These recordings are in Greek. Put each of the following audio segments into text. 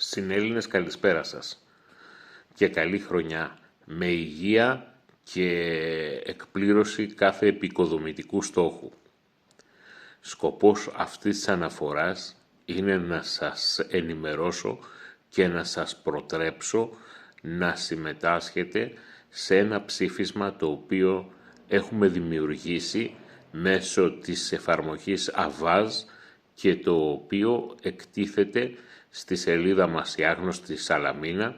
Συνέλληνες, καλησπέρα σας και καλή χρονιά με υγεία και εκπλήρωση κάθε επικοδομητικού στόχου. Σκοπός αυτής της αναφοράς είναι να σας ενημερώσω και να σας προτρέψω να συμμετάσχετε σε ένα ψήφισμα το οποίο έχουμε δημιουργήσει μέσω της εφαρμογής Avaz και το οποίο εκτίθεται στη σελίδα μας η άγνωστη Σαλαμίνα,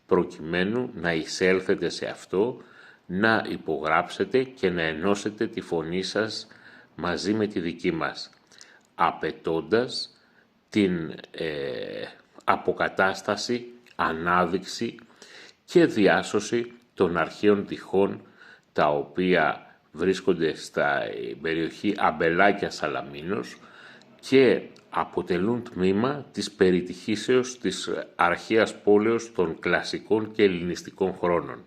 προκειμένου να εισέλθετε σε αυτό, να υπογράψετε και να ενώσετε τη φωνή σας μαζί με τη δική μας, απαιτώντας την αποκατάσταση, ανάδειξη και διάσωση των αρχαίων τυχών τα οποία βρίσκονται στα περιοχή Αμπελάκια Σαλαμίνος και αποτελούν τμήμα της περιτυχήσεως της αρχαίας πόλεως των κλασικών και ελληνιστικών χρόνων.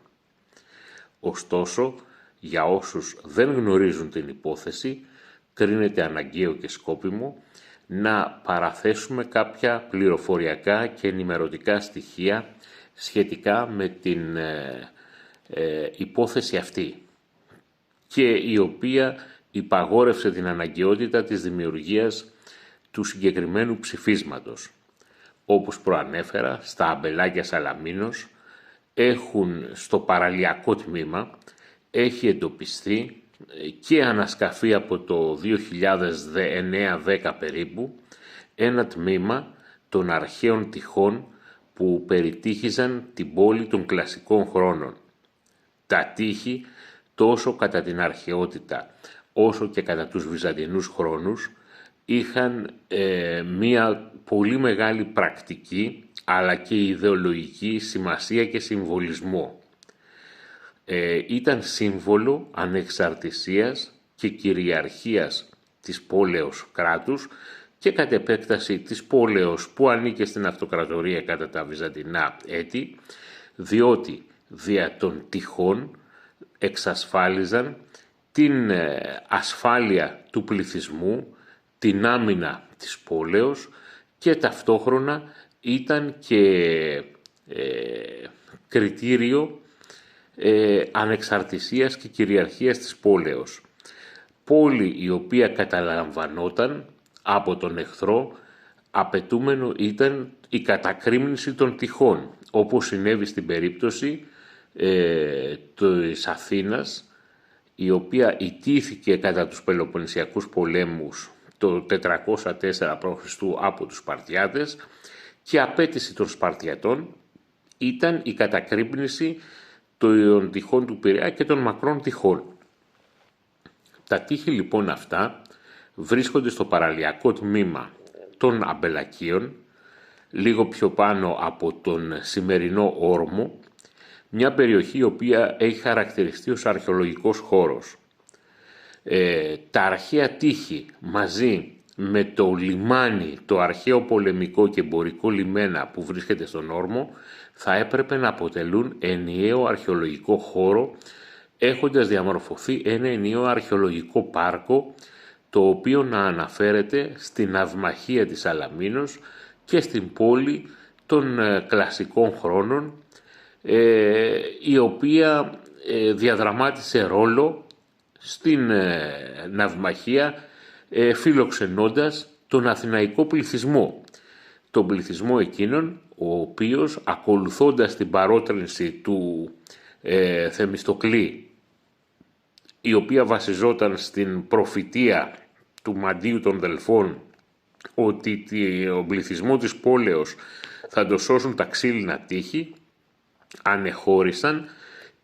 Ωστόσο, για όσους δεν γνωρίζουν την υπόθεση, κρίνεται αναγκαίο και σκόπιμο να παραθέσουμε κάποια πληροφοριακά και ενημερωτικά στοιχεία σχετικά με την υπόθεση αυτή και η οποία υπαγόρευσε την αναγκαιότητα της δημιουργίας του συγκεκριμένου ψηφίσματος. Όπως προανέφερα, στα Αμπελάκια Σαλαμίνος έχουν στο παραλιακό τμήμα έχει εντοπιστεί και ανασκαφεί από το 2009-10 περίπου ένα τμήμα των αρχαίων τυχών που περιτύχιζαν την πόλη των κλασικών χρόνων. Τα τείχη τόσο κατά την αρχαιότητα όσο και κατά τους βυζαντινούς χρόνους είχαν μία πολύ μεγάλη πρακτική αλλά και ιδεολογική σημασία και συμβολισμό. Ήταν σύμβολο ανεξαρτησίας και κυριαρχίας της πόλεως κράτους και κατ' επέκταση της πόλεως που ανήκε στην αυτοκρατορία κατά τα βυζαντινά έτη, διότι δια των τυχών εξασφάλιζαν την ασφάλεια του πληθυσμού, την άμυνα της πόλεως και ταυτόχρονα ήταν και κριτήριο ανεξαρτησίας και κυριαρχίας της πόλεως. Πόλη η οποία καταλαμβανόταν από τον εχθρό, απαιτούμενο ήταν η κατακρίμνηση των τυχών, όπως συνέβη στην περίπτωση της Αθήνας, η οποία ιτήθηκε κατά τους Πελοποννησιακούς πολέμους το 404 π.Χ. από τους Σπαρτιάτες και απέτηση των Σπαρτιατών ήταν η κατακρύπνηση των τυχών του Πειραιά και των μακρών τυχών. Τα τείχη λοιπόν αυτά βρίσκονται στο παραλιακό τμήμα των Αμπελακίων, λίγο πιο πάνω από τον σημερινό Όρμο, μια περιοχή η οποία έχει χαρακτηριστεί ως αρχαιολογικός χώρος. Τα αρχαία τείχη μαζί με το λιμάνι, το αρχαίο πολεμικό και εμπορικό λιμένα που βρίσκεται στον Όρμο, θα έπρεπε να αποτελούν ενιαίο αρχαιολογικό χώρο, έχοντας διαμορφωθεί ένα ενιαίο αρχαιολογικό πάρκο, το οποίο να αναφέρεται στην ναυμαχία της Σαλαμίνος και στην πόλη των κλασικών χρόνων, η οποία διαδραμάτισε ρόλο στην ναυμαχία φιλοξενώντας τον αθηναϊκό πληθυσμό. Τον πληθυσμό εκείνον, ο οποίος ακολουθώντας την παρότρινση του Θεμιστοκλή, η οποία βασιζόταν στην προφητεία του Μαντίου των Δελφών ότι ο πληθυσμό της πόλεως θα το σώσουν τα ξύλινα τείχη, ανεχώρησαν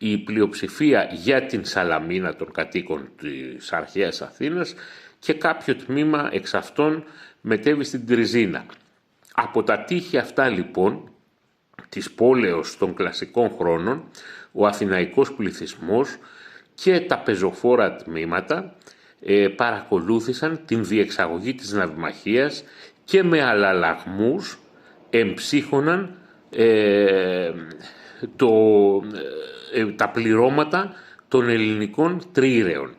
η πλειοψηφία για την Σαλαμίνα των κατοίκων της αρχαίας Αθήνας και κάποιο τμήμα εξ αυτών μετέβη στην Τριζίνα. Από τα τείχη αυτά λοιπόν της πόλεως των κλασικών χρόνων, ο αθηναϊκός πληθυσμός και τα πεζοφόρα τμήματα παρακολούθησαν την διεξαγωγή της ναυμαχίας και με αλλαλαγμούς εμψύχωναν τα πληρώματα των ελληνικών τριήρεων.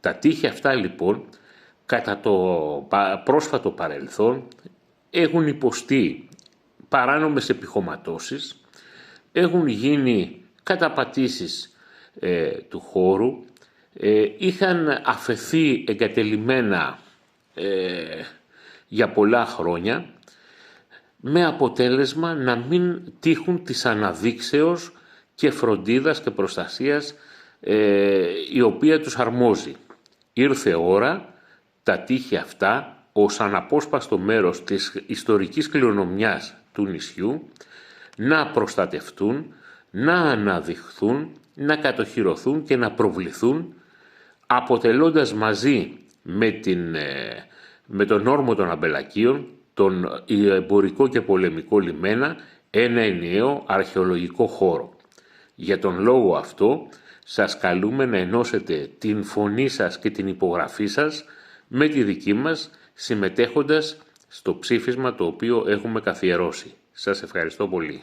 Τα τείχη αυτά λοιπόν κατά το πρόσφατο παρελθόν έχουν υποστεί παράνομες επιχωματώσεις, έχουν γίνει καταπατήσεις του χώρου, είχαν αφαιθεί εγκατελειμμένα για πολλά χρόνια, με αποτέλεσμα να μην τύχουν της αναδείξεως και φροντίδας και προστασίας η οποία τους αρμόζει. Ήρθε ώρα τα τείχη αυτά ως αναπόσπαστο μέρος της ιστορικής κληρονομιάς του νησιού να προστατευτούν, να αναδειχθούν, να κατοχυρωθούν και να προβληθούν, αποτελώντας μαζί με τον όρμο των αμπελακίων, τον εμπορικό και πολεμικό λιμένα, ένα ενιαίο αρχαιολογικό χώρο. Για τον λόγο αυτό σας καλούμε να ενώσετε την φωνή σας και την υπογραφή σας με τη δική μας, συμμετέχοντας στο ψήφισμα το οποίο έχουμε καθιερώσει. Σας ευχαριστώ πολύ.